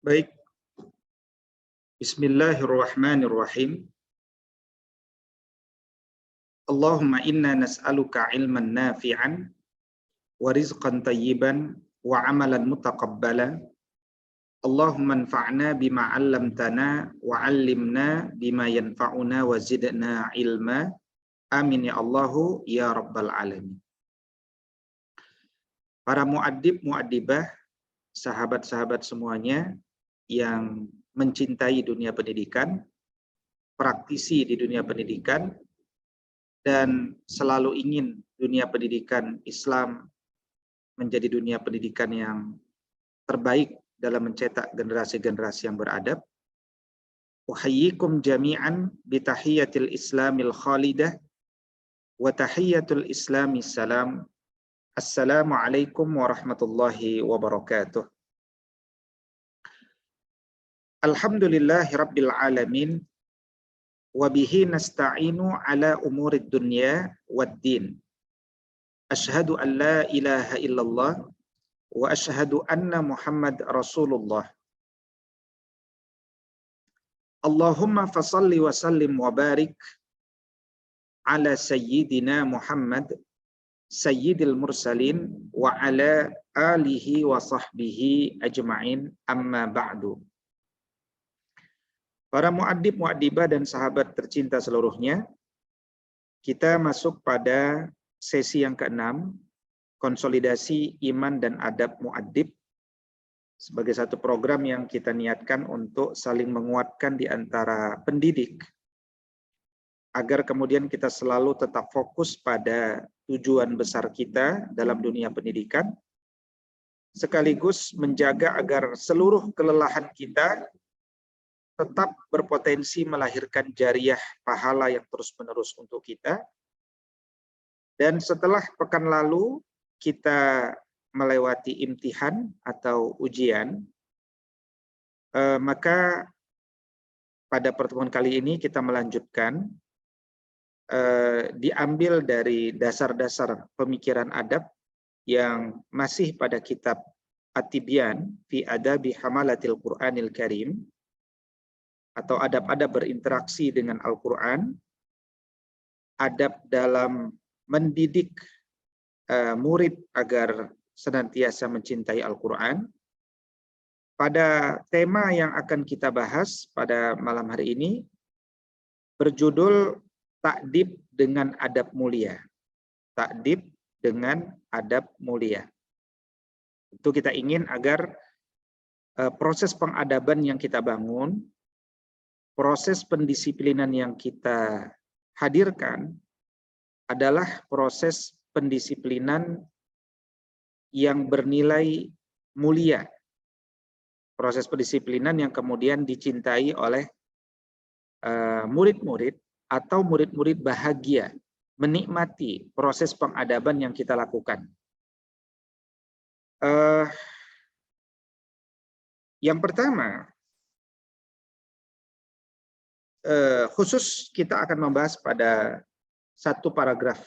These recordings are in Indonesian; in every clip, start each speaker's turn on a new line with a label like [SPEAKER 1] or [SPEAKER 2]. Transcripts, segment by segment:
[SPEAKER 1] Baik, Bismillahirrahmanirrahim. Allahumma inna nas'aluka ilman nafi'an wa rizqan tayyiban wa amalan mutaqabbala. Allahumma anfa'na bima 'allamtana wa 'allimna bima yanfa'una wa zidna ilma. Amin ya Allahu ya rabbal alamin. Para muaddib, muaddibah, sahabat-sahabat semuanya yang mencintai dunia pendidikan, praktisi di dunia pendidikan, dan selalu ingin dunia pendidikan Islam menjadi dunia pendidikan yang terbaik dalam mencetak generasi-generasi yang beradab. Uhayyikum jami'an bitahiyyatil islamil khalidah wa tahiyyatul islami salam. Assalamualaikum warahmatullahi wabarakatuh. Alhamdulillahi rabbil alamin wa bihi nasta'inu ala umurid dunya waddin. Asyhadu an la ilaha illallah wa asyhadu anna Muhammad Rasulullah. Allahumma fasalli wa sallim wa barik ala sayyidina Muhammad sayyidil mursalin wa ala alihi wa sahbihi ajma'in, amma ba'du. Para muaddib, muaddibah, dan sahabat tercinta seluruhnya, kita masuk pada sesi yang ke-6, konsolidasi iman dan adab muaddib, sebagai satu program yang kita niatkan untuk saling menguatkan di antara pendidik, agar kemudian kita selalu tetap fokus pada tujuan besar kita dalam dunia pendidikan, sekaligus menjaga agar seluruh kelelahan kita tetap berpotensi melahirkan jariah pahala yang terus-menerus untuk kita. Dan setelah pekan lalu kita melewati imtihan atau ujian, maka pada pertemuan kali ini kita melanjutkan, diambil dari dasar-dasar pemikiran adab yang masih pada kitab At-Tibyan fi Adabi Hamalatil Qur'anil Karim, atau adab-adab berinteraksi dengan Al-Quran, adab dalam mendidik murid agar senantiasa mencintai Al-Quran. Pada tema yang akan kita bahas pada malam hari ini berjudul Ta'dib dengan Adab Mulia. Ta'dib dengan adab mulia. Itu kita ingin agar proses pengadaban yang kita bangun, proses pendisiplinan yang kita hadirkan adalah proses pendisiplinan yang bernilai mulia. Proses pendisiplinan yang kemudian dicintai oleh murid-murid, atau murid-murid bahagia menikmati proses pengadaban yang kita lakukan. Yang pertama, khusus kita akan membahas pada satu paragraf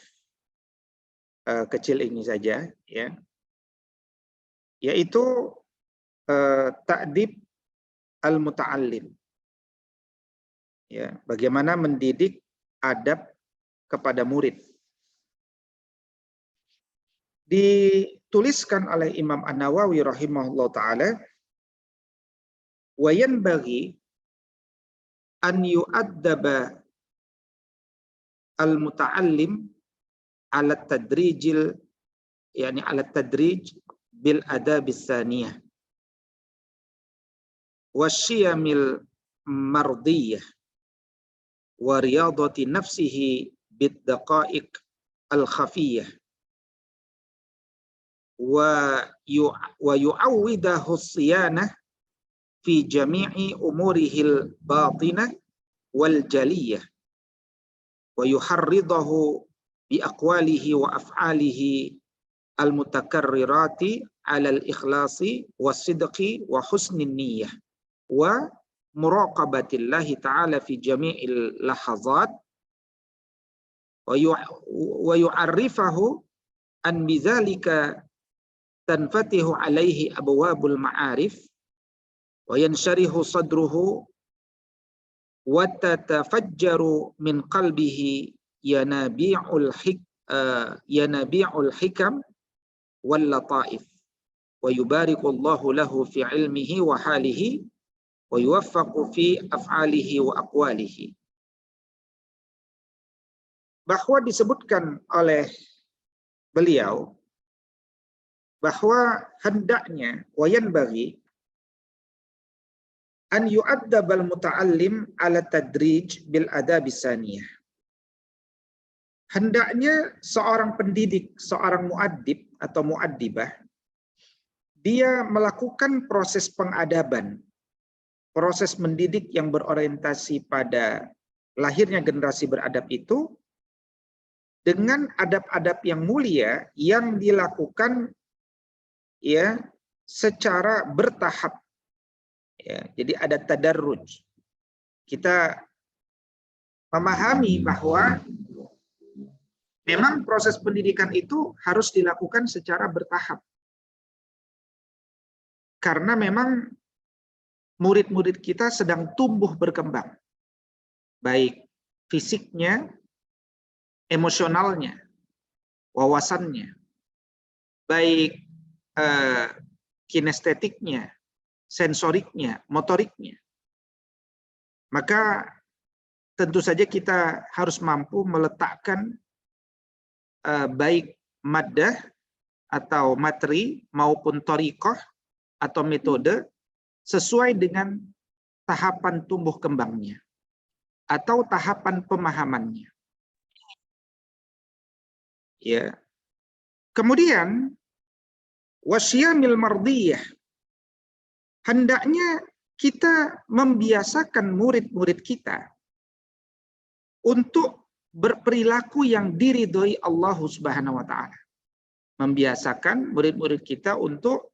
[SPEAKER 1] kecil ini saja, ya, yaitu ta'dib al-muta'allim, ya, bagaimana mendidik adab kepada murid. Dituliskan oleh Imam An-Nawawi rahimahullah ta'ala, wa yanbaghi an yu'addaba al-muta'allim ala tadrijil, yani ala tadrij bil adabis saniyah wasyiyamil mardiyah wa riyadati nafsihi bid daqaiq al khafiyah wa yu'awwidahu siyanah fi jami'i umurihil batinah wal jaliyah wa yuharridahu bi aqwalihi wa af'alihi al mutakarrirati 'ala al ikhlasi was-sidqi wa husnin niyyah wa muraqabatillahi ta'ala fi jami'il lahazat wa yu'arrifahu an bidzalika tanfatihu alaihi abwabul ma'arif wa yansharihu sadruhu wa tatafajjaru min qalbihi yanabi'ul hikam wal lataif wa yubarikullahu lahu fi ilmihi wa halihi wa yuwaffaqu fi af'alihi wa aqwalihi. Bahwa disebutkan oleh beliau bahwa hendaknya wayan bagi an yu'addabal muta'allim ala tadrij bil adabis saniyah. Hendaknya seorang pendidik, seorang muaddib atau muaddibah, dia melakukan proses pengadaban, proses mendidik yang berorientasi pada lahirnya generasi beradab itu dengan adab-adab yang mulia yang dilakukan ya secara bertahap. Ya, jadi ada tadarruj. Kita memahami bahwa memang proses pendidikan itu harus dilakukan secara bertahap. Karena memang murid-murid kita sedang tumbuh berkembang. Baik fisiknya, emosionalnya, wawasannya, baik kinestetiknya, sensoriknya, motoriknya. Maka tentu saja kita harus mampu meletakkan baik maddah atau materi maupun thariqah atau metode sesuai dengan tahapan tumbuh kembangnya atau tahapan pemahamannya. Ya. Kemudian wasyamil mardiyah, hendaknya kita membiasakan murid-murid kita untuk berperilaku yang diridhoi Allah Subhanahu wa taala. Membiasakan murid-murid kita untuk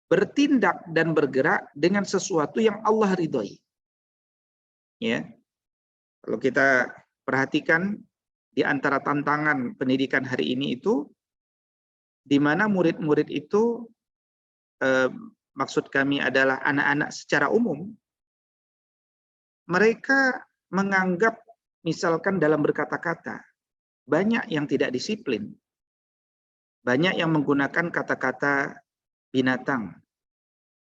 [SPEAKER 1] bertindak dan bergerak dengan sesuatu yang Allah ridhoi. Ya. Kalau kita perhatikan di antara tantangan pendidikan hari ini itu di mana murid-murid itu maksud kami adalah anak-anak secara umum, mereka menganggap misalkan dalam berkata-kata banyak yang tidak disiplin, banyak yang menggunakan kata-kata binatang,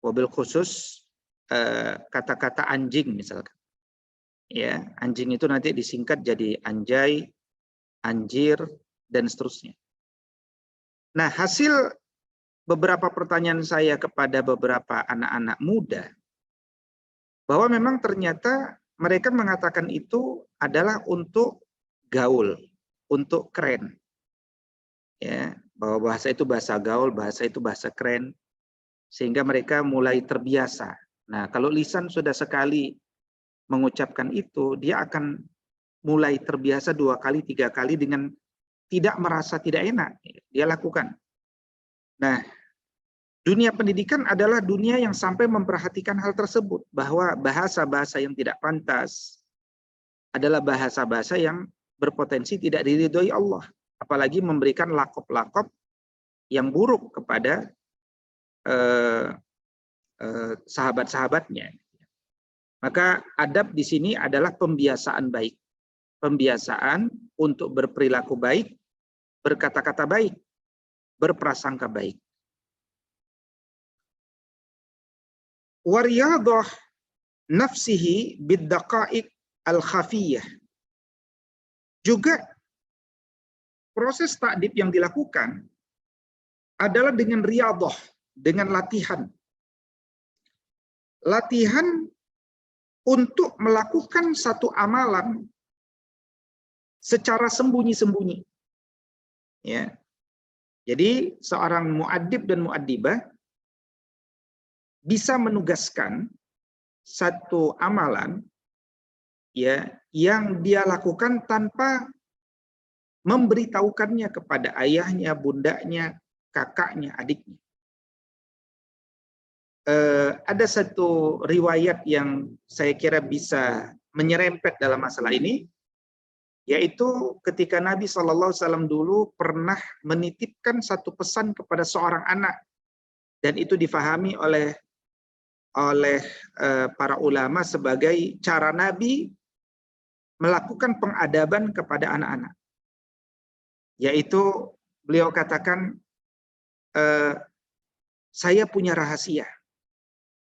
[SPEAKER 1] wabil khusus kata-kata anjing misalkan. Ya, anjing itu nanti disingkat jadi anjay, anjir, dan seterusnya. Nah, hasil beberapa pertanyaan saya kepada beberapa anak-anak muda, bahwa memang ternyata mereka mengatakan itu adalah untuk gaul, untuk keren. Ya, bahwa bahasa itu bahasa gaul, bahasa itu bahasa keren, sehingga mereka mulai terbiasa. Nah, kalau lisan sudah sekali mengucapkan itu, dia akan mulai terbiasa 2 kali, 3 kali dengan tidak merasa tidak enak, dia lakukan. Nah, dunia pendidikan adalah dunia yang sampai memperhatikan hal tersebut, bahwa bahasa-bahasa yang tidak pantas adalah bahasa-bahasa yang berpotensi tidak diridhoi Allah, apalagi memberikan lakop-lakop yang buruk kepada sahabat-sahabatnya. Maka adab di sini adalah pembiasaan baik, pembiasaan untuk berperilaku baik, berkata-kata baik, berprasangka baik. Wariyadhah nafsihi biddaqaiq al-khafiyah. Juga proses ta'dib yang dilakukan adalah dengan riyadhah, dengan latihan. Latihan untuk melakukan satu amalan secara sembunyi-sembunyi. Ya. Jadi seorang muaddib dan muaddibah bisa menugaskan satu amalan ya yang dia lakukan tanpa memberitahukannya kepada ayahnya, bundanya, kakaknya, adiknya. Ada satu riwayat yang saya kira bisa menyerempet dalam masalah ini, yaitu ketika Nabi SAW dulu pernah menitipkan satu pesan kepada seorang anak, dan itu difahami oleh oleh para ulama sebagai cara Nabi melakukan pengadaban kepada anak-anak. Yaitu beliau katakan, saya punya rahasia.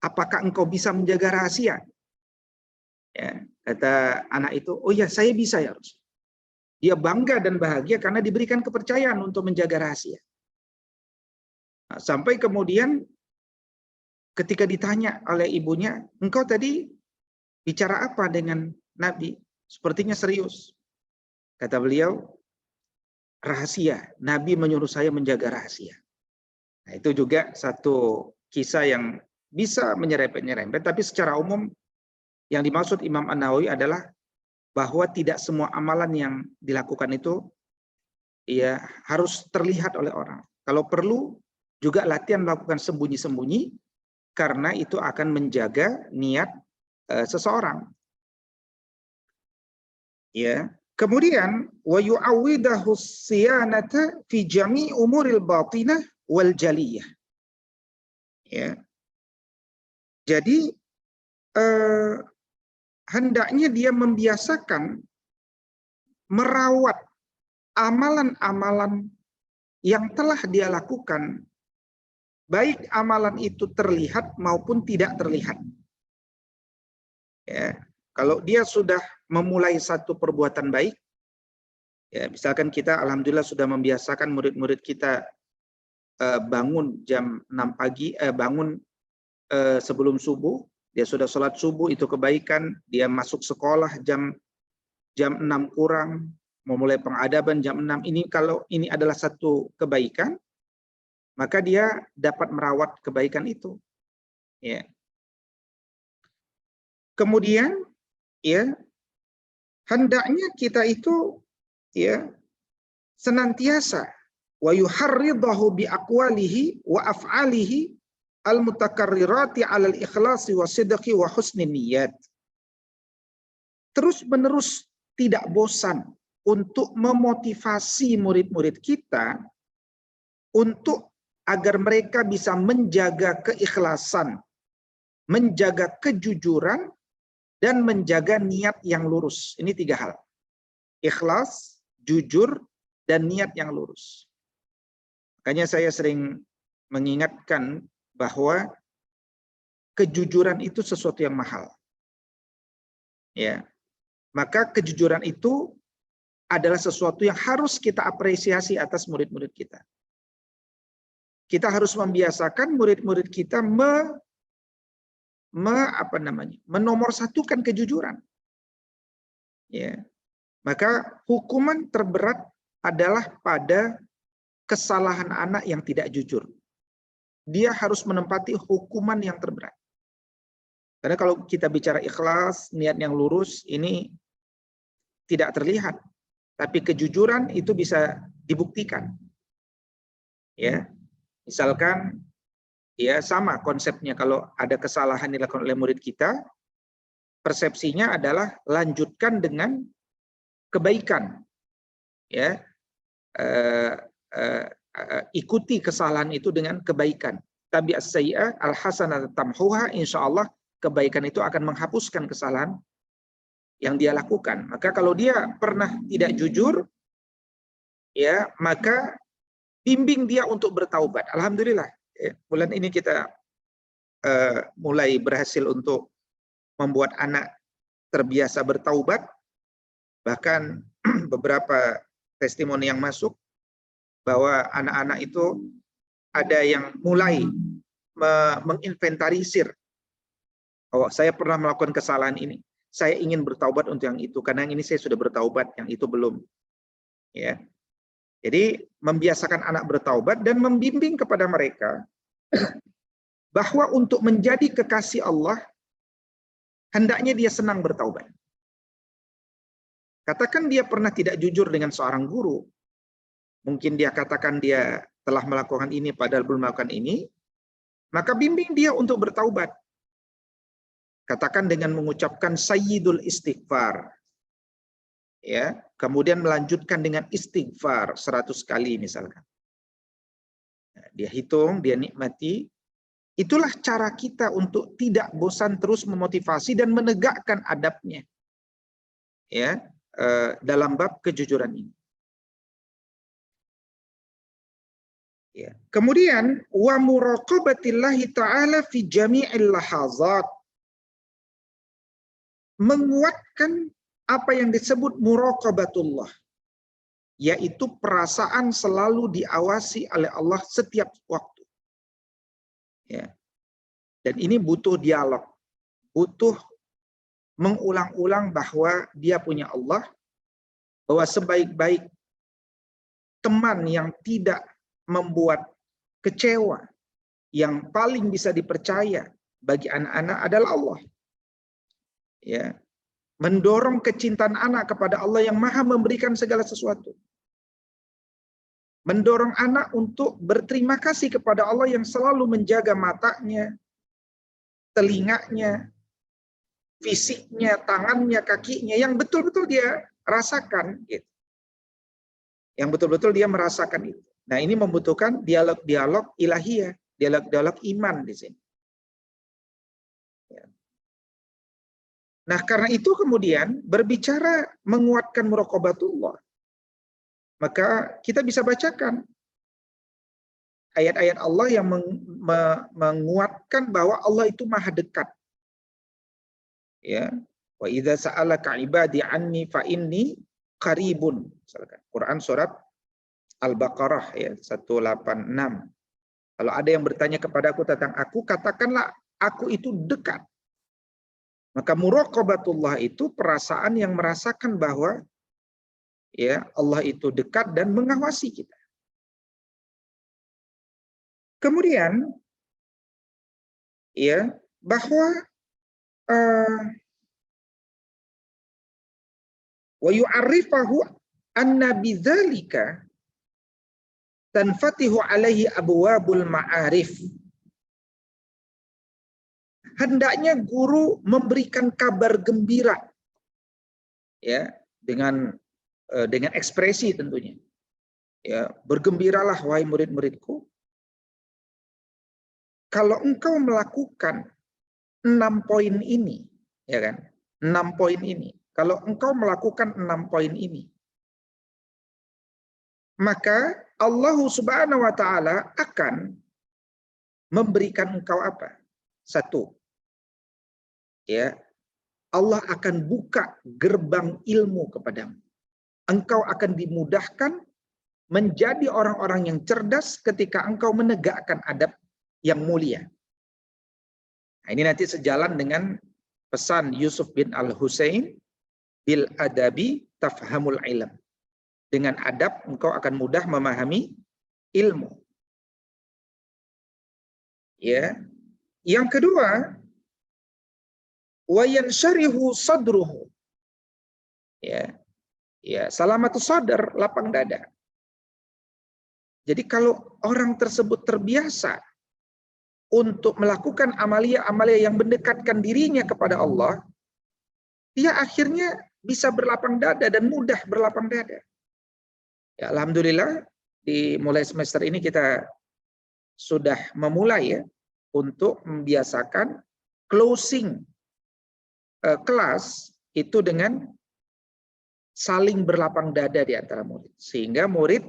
[SPEAKER 1] Apakah engkau bisa menjaga rahasia? Ya, kata anak itu, oh ya saya bisa ya Rasul. Dia bangga dan bahagia karena diberikan kepercayaan untuk menjaga rahasia. Nah, sampai kemudian ketika ditanya oleh ibunya, engkau tadi bicara apa dengan Nabi? Sepertinya serius. Kata beliau, rahasia. Nabi menyuruh saya menjaga rahasia. Nah, itu juga satu kisah yang bisa menyerempet-nyerempet, tapi secara umum yang dimaksud Imam An-Nawawi adalah bahwa tidak semua amalan yang dilakukan itu ya harus terlihat oleh orang. Kalau perlu juga latihan melakukan sembunyi-sembunyi karena itu akan menjaga niat seseorang. Ya. Kemudian wa yu'awwidahu siyanata fi jami' umuril batinah wal jaliyah. Ya. Jadi hendaknya dia membiasakan merawat amalan-amalan yang telah dia lakukan, baik amalan itu terlihat maupun tidak terlihat. Ya, kalau dia sudah memulai satu perbuatan baik, ya misalkan kita alhamdulillah sudah membiasakan murid-murid kita bangun jam 6 pagi, bangun sebelum subuh, dia sudah sholat subuh, itu kebaikan. Dia masuk sekolah jam 6 kurang, memulai pengadaban jam 6. Ini kalau ini adalah satu kebaikan, maka dia dapat merawat kebaikan itu. Ya. Kemudian ya hendaknya kita itu ya senantiasa wa yuharridahu bi aqwalihi wa af'alihi al-mutakarrirati 'ala al-ikhlasi wa sidqi wa husni niyyat. Terus-menerus tidak bosan untuk memotivasi murid-murid kita untuk agar mereka bisa menjaga keikhlasan, menjaga kejujuran, dan menjaga niat yang lurus. Ini 3 hal. Ikhlas, jujur, dan niat yang lurus. Makanya saya sering mengingatkan bahwa kejujuran itu sesuatu yang mahal. Ya. Maka kejujuran itu adalah sesuatu yang harus kita apresiasi atas murid-murid kita. Kita harus membiasakan murid-murid kita menomorsatukan kejujuran. Ya. Maka hukuman terberat adalah pada kesalahan anak yang tidak jujur. Dia harus menempati hukuman yang terberat. Karena kalau kita bicara ikhlas, niat yang lurus, ini tidak terlihat. Tapi kejujuran itu bisa dibuktikan. Ya, misalkan ya sama konsepnya, kalau ada kesalahan dilakukan oleh murid kita, persepsinya adalah lanjutkan dengan kebaikan. Ya, ikuti kesalahan itu dengan kebaikan. Tabi as-sayyi'ah al-hasanah tamhuha, insyaallah kebaikan itu akan menghapuskan kesalahan yang dia lakukan. Maka kalau dia pernah tidak jujur, ya maka bimbing dia untuk bertaubat. Alhamdulillah, ya, bulan ini kita mulai berhasil untuk membuat anak terbiasa bertaubat. Bahkan beberapa testimoni yang masuk bahwa anak-anak itu ada yang mulai menginventarisir, oh saya pernah melakukan kesalahan ini, saya ingin bertaubat untuk yang itu, karena yang ini saya sudah bertaubat, yang itu belum. Ya, jadi membiasakan anak bertaubat dan membimbing kepada mereka bahwa untuk menjadi kekasih Allah hendaknya dia senang bertaubat. Katakan dia pernah tidak jujur dengan seorang guru, mungkin dia katakan dia telah melakukan ini padahal belum melakukan ini, maka bimbing dia untuk bertaubat. Katakan dengan mengucapkan sayyidul istighfar. Ya, kemudian melanjutkan dengan istighfar 100 kali misalkan. Dia hitung, dia nikmati, Itulah cara kita untuk tidak bosan terus memotivasi dan menegakkan adabnya, ya, dalam bab kejujuran ini. Ya. Kemudian wa muraqabatillahi ta'ala fi jami'il lahazat. Menguatkan apa yang disebut muraqabatullah, yaitu perasaan selalu diawasi oleh Allah setiap waktu. Ya. Dan ini butuh dialog, butuh mengulang-ulang bahwa dia punya Allah, bahwa sebaik-baik teman yang tidak membuat kecewa, yang paling bisa dipercaya bagi anak-anak adalah Allah. Ya, mendorong kecintaan anak kepada Allah yang Maha memberikan segala sesuatu. Mendorong anak untuk berterima kasih kepada Allah yang selalu menjaga matanya, telinganya, fisiknya, tangannya, kakinya, yang betul-betul dia rasakan, gitu. Yang betul-betul dia merasakan itu. Nah, ini membutuhkan dialog-dialog ilahiyah, dialog-dialog iman di sini. Nah, karena itu kemudian berbicara menguatkan muraqabatullah, maka kita bisa bacakan ayat-ayat Allah yang menguatkan bahwa Allah itu maha dekat. Ya, wa idza sa'alaka ibadi anni fa inni qaribun. Quran surat Al-Baqarah ya 186. Kalau ada yang bertanya kepadaku tentang aku, katakanlah aku itu dekat. Maka muraqabatullah itu perasaan yang merasakan bahwa ya Allah itu dekat dan mengawasi kita. Kemudian ya bahwa wa yu'arrifahu anna bidzalika tanfatihu alaihi abwabul ma'arif. Hendaknya guru memberikan kabar gembira ya dengan ekspresi tentunya. Ya, bergembiralah wahai murid-muridku kalau engkau melakukan 6 poin ini, ya kan? 6 poin ini. Kalau engkau melakukan 6 poin ini, maka Allah Subhanahu wa taala akan memberikan engkau apa? 1. Ya, Allah akan buka gerbang ilmu kepadamu. Engkau akan dimudahkan menjadi orang-orang yang cerdas ketika engkau menegakkan adab yang mulia. Nah, ini nanti sejalan dengan pesan Yusuf bin Al-Husain, bil adabi tafhamul ilm. Dengan adab engkau akan mudah memahami ilmu. Ya. Yang kedua, wa yansharihu sadruhu. Ya. Ya, salamatus sadar, lapang dada. Jadi kalau orang tersebut terbiasa untuk melakukan amalia-amalia yang mendekatkan dirinya kepada Allah, dia akhirnya bisa berlapang dada dan mudah berlapang dada. Ya, alhamdulillah di mulai semester ini kita sudah memulai ya untuk membiasakan closing kelas itu dengan saling berlapang dada di antara murid, sehingga murid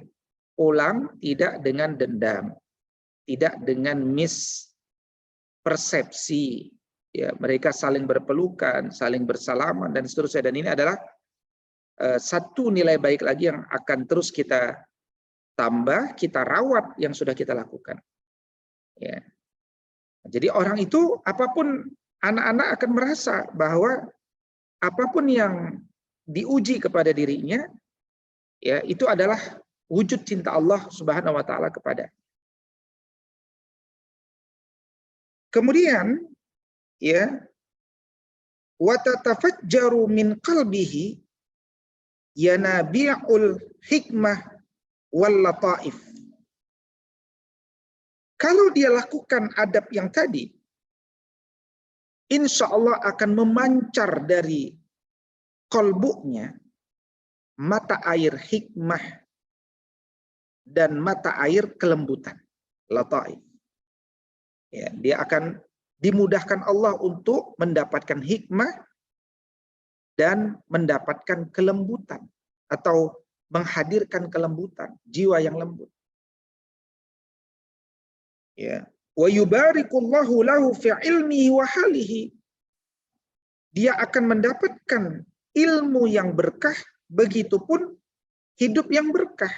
[SPEAKER 1] pulang tidak dengan dendam, tidak dengan mispersepsi, ya mereka saling berpelukan, saling bersalaman dan seterusnya. Dan ini adalah satu nilai baik lagi yang akan terus kita tambah, kita rawat yang sudah kita lakukan. Ya. Jadi orang itu apapun, anak-anak akan merasa bahwa apapun yang diuji kepada dirinya, ya itu adalah wujud cinta Allah Subhanahu wa taala kepada. Kemudian ya wa tatafajjaru min qalbihi yanabi'ul hikmah wal lataif. Kalau dia lakukan adab yang tadi, insya Allah akan memancar dari kolbunya mata air hikmah dan mata air kelembutan, lataif. Ya, dia akan dimudahkan Allah untuk mendapatkan hikmah dan mendapatkan kelembutan atau menghadirkan kelembutan, jiwa yang lembut. Ya. Wa yubarikullahu lahu fi ilmihi wa halihi. Dia akan mendapatkan ilmu yang berkah, begitupun hidup yang berkah.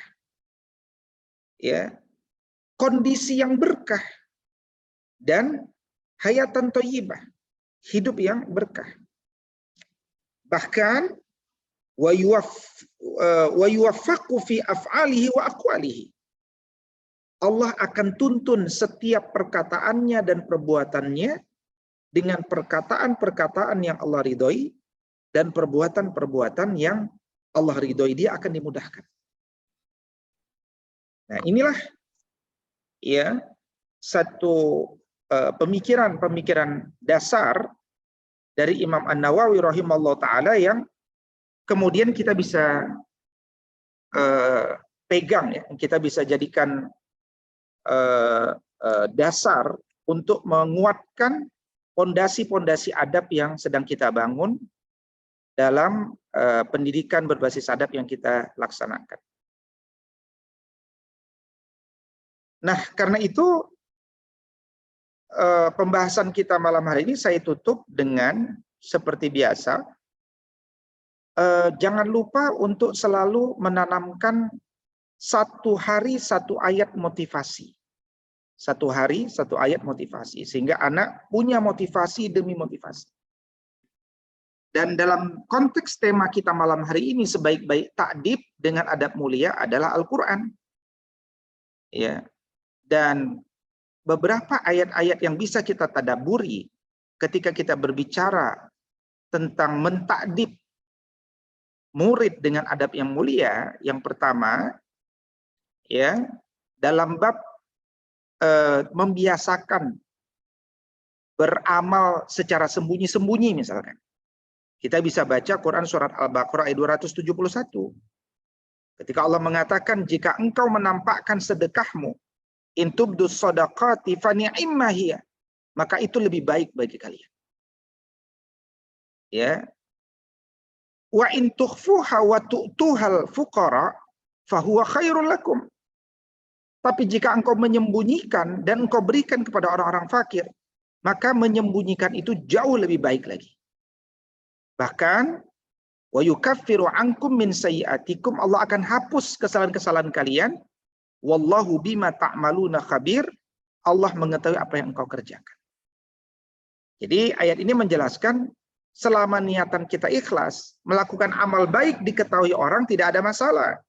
[SPEAKER 1] Ya. Kondisi yang berkah dan hayatan thayyibah, hidup yang berkah. Bahkan wa yuwaffaqu fi af'alihi wa aqwalihi. Allah akan tuntun setiap perkataannya dan perbuatannya dengan perkataan-perkataan yang Allah ridhoi dan perbuatan-perbuatan yang Allah ridhoi, dia akan dimudahkan. Nah, inilah ya satu pemikiran-pemikiran dasar dari Imam An-Nawawi rahimahullah taala yang kemudian kita bisa pegang, ya, kita bisa jadikan dasar untuk menguatkan pondasi-pondasi adab yang sedang kita bangun dalam pendidikan berbasis adab yang kita laksanakan. Nah, karena itu pembahasan kita malam hari ini saya tutup dengan seperti biasa, jangan lupa untuk selalu menanamkan satu hari satu ayat motivasi. Satu hari satu ayat motivasi, sehingga anak punya motivasi demi motivasi. Dan dalam konteks tema kita malam hari ini, sebaik-baik takdib dengan adab mulia adalah Al-Quran. Ya. Dan beberapa ayat-ayat yang bisa kita tadabburi ketika kita berbicara tentang mentakdib murid dengan adab yang mulia. Yang pertama, ya, dalam bab membiasakan beramal secara sembunyi-sembunyi misalkan. Kita bisa baca Quran surat Al-Baqarah ayat 271. Ketika Allah mengatakan, jika engkau menampakkan sedekahmu, in tubdus shadaqati fa ni'imma hiya, maka itu lebih baik bagi kalian. Ya. Wa in tukhfuha wa tu'tuhal fuqara fa huwa khairul lakum. Tapi jika engkau menyembunyikan dan engkau berikan kepada orang-orang fakir, maka menyembunyikan itu jauh lebih baik lagi. Bahkan wa yukaffiru ankum min sayyi'atikum, Allah akan hapus kesalahan-kesalahan kalian. Wallahu bima ta'maluna khabir, Allah mengetahui apa yang engkau kerjakan. Jadi ayat ini menjelaskan selama niatan kita ikhlas, melakukan amal baik diketahui orang tidak ada masalah.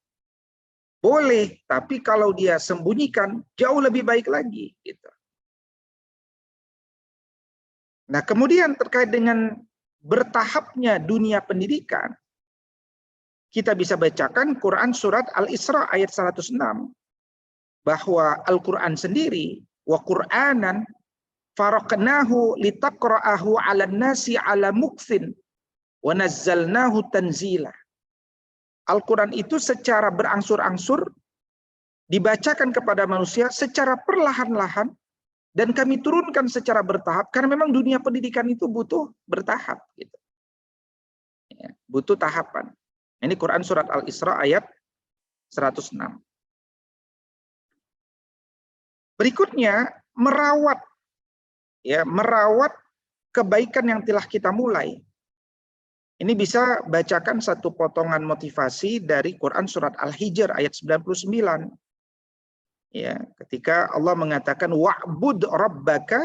[SPEAKER 1] Boleh, tapi kalau dia sembunyikan jauh lebih baik lagi. Gitu. Nah, kemudian terkait dengan bertahapnya dunia pendidikan, kita bisa bacakan Quran surat Al-Isra ayat 106, bahwa Al-Quran sendiri, wa Qur'anan faraqnahu litaqra'ahu 'alan nasi 'ala muktsin wa nazzalnahu tanzila. Al-Quran itu secara berangsur-angsur dibacakan kepada manusia secara perlahan-lahan, dan kami turunkan secara bertahap, karena memang dunia pendidikan itu butuh bertahap. Gitu. Ya, butuh tahapan. Ini Quran surat Al-Isra ayat 106. Berikutnya, merawat kebaikan yang telah kita mulai. Ini bisa bacakan satu potongan motivasi dari Quran surat Al-Hijr ayat 99. Ya, ketika Allah mengatakan wa'bud rabbaka,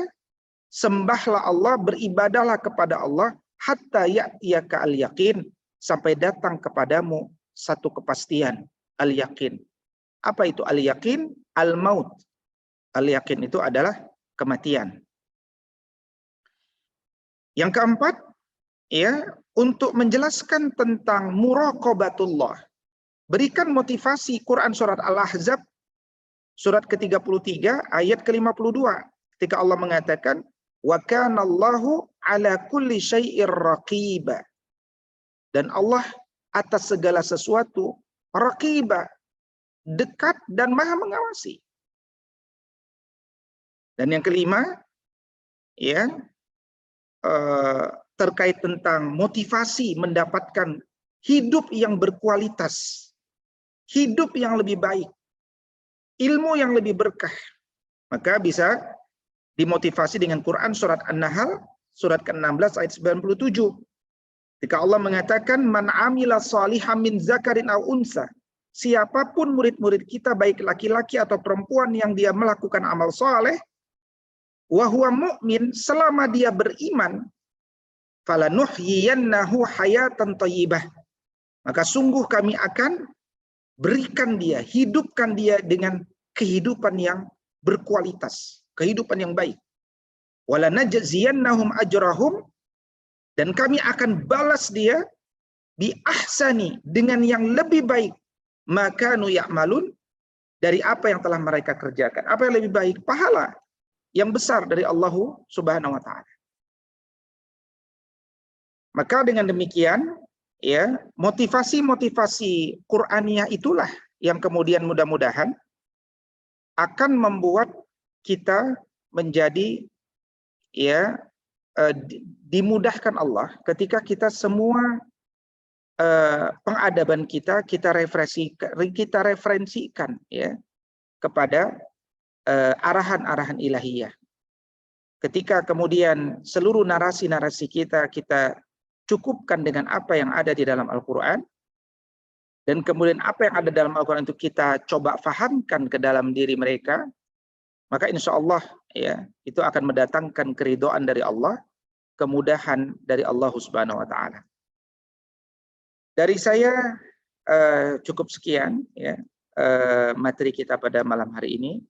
[SPEAKER 1] sembahlah Allah, beribadahlah kepada Allah, hatta ya'tiyaka al-yaqin, sampai datang kepadamu satu kepastian, al-yaqin. Apa itu al-yaqin? Al-maut. Al-yaqin itu adalah kematian. Yang keempat, ya, untuk menjelaskan tentang muraqabatullah, berikan motivasi Quran surat Al-Ahzab surat ke-33 ayat ke-52, ketika Allah mengatakan wa kanallahu ala kulli syai'ir raqiba, dan Allah atas segala sesuatu raqiba, dekat dan maha mengawasi. Dan yang kelima, ya terkait tentang motivasi mendapatkan hidup yang berkualitas, hidup yang lebih baik, ilmu yang lebih berkah, maka bisa dimotivasi dengan Quran surat An-Nahl surat ke-16 ayat 97. Ketika Allah mengatakan man amila shalihan min zakarin aw unsa, siapapun murid-murid kita baik laki-laki atau perempuan yang dia melakukan amal soleh, wa huwa mu'min, selama dia beriman, falanuhyiyannahu hayatan thayyibah, maka sungguh kami akan berikan dia, hidupkan dia dengan kehidupan yang berkualitas, kehidupan yang baik. Wala najziyannahum ajrahum, dan kami akan balas dia bi ahsani, dengan yang lebih baik, makanu ya'malun, dari apa yang telah mereka kerjakan. Apa yang lebih baik? Pahala yang besar dari Allah Subhanahu wa taala. Maka dengan demikian, ya, motivasi-motivasi Qur'aniyah itulah yang kemudian mudah-mudahan akan membuat kita menjadi, ya, dimudahkan Allah ketika kita semua pengadaban kita referensikan, ya, kepada arahan-arahan ilahiyah. Ketika kemudian seluruh narasi-narasi kita cukupkan dengan apa yang ada di dalam Al-Quran, dan kemudian apa yang ada dalam Al-Quran itu kita coba fahamkan ke dalam diri mereka, maka insya Allah, ya, itu akan mendatangkan keridhaan dari Allah, kemudahan dari Allah Subhanahu wa taala. Dari saya cukup sekian, ya, materi kita pada malam hari ini.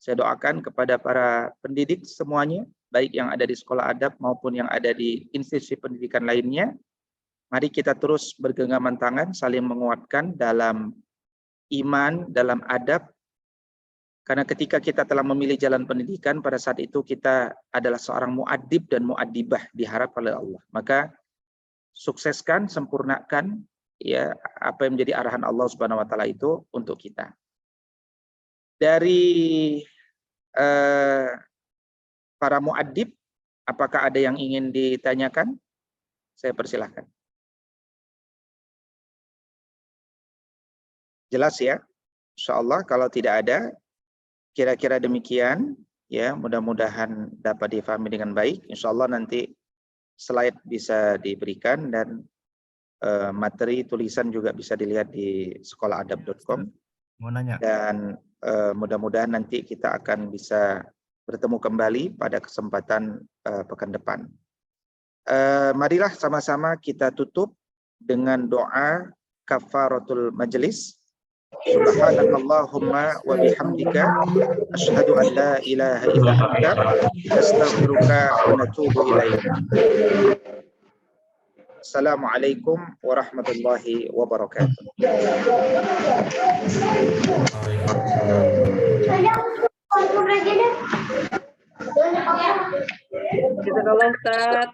[SPEAKER 1] Saya doakan kepada para pendidik semuanya, baik yang ada di sekolah adab maupun yang ada di institusi pendidikan lainnya, mari kita terus bergenggaman tangan, saling menguatkan dalam iman, dalam adab. Karena ketika kita telah memilih jalan pendidikan, pada saat itu kita adalah seorang mu'adib dan mu'adibah, diharap oleh Allah. Maka sukseskan, sempurnakan, ya, apa yang menjadi arahan Allah Subhanahu wa taala itu untuk kita. Dari para mu'adib, apakah ada yang ingin ditanyakan? Saya persilahkan. Jelas ya? Insya Allah kalau tidak ada, kira-kira demikian, ya, mudah-mudahan dapat difahami dengan baik. Insya Allah nanti slide bisa diberikan dan materi tulisan juga bisa dilihat di sekolahadab.com.
[SPEAKER 2] Mau nanya.
[SPEAKER 1] Dan mudah-mudahan nanti kita akan bisa bertemu kembali pada kesempatan pekan depan. Marilah sama-sama kita tutup dengan doa kafaratul majelis. Subhanakallahumma wa bihamdika asyhadu an la ilaha illa anta astaghfiruka wa natubu ilaik. Assalamualaikum warahmatullahi wabarakatuh.
[SPEAKER 3] Jazakallah Ustaz.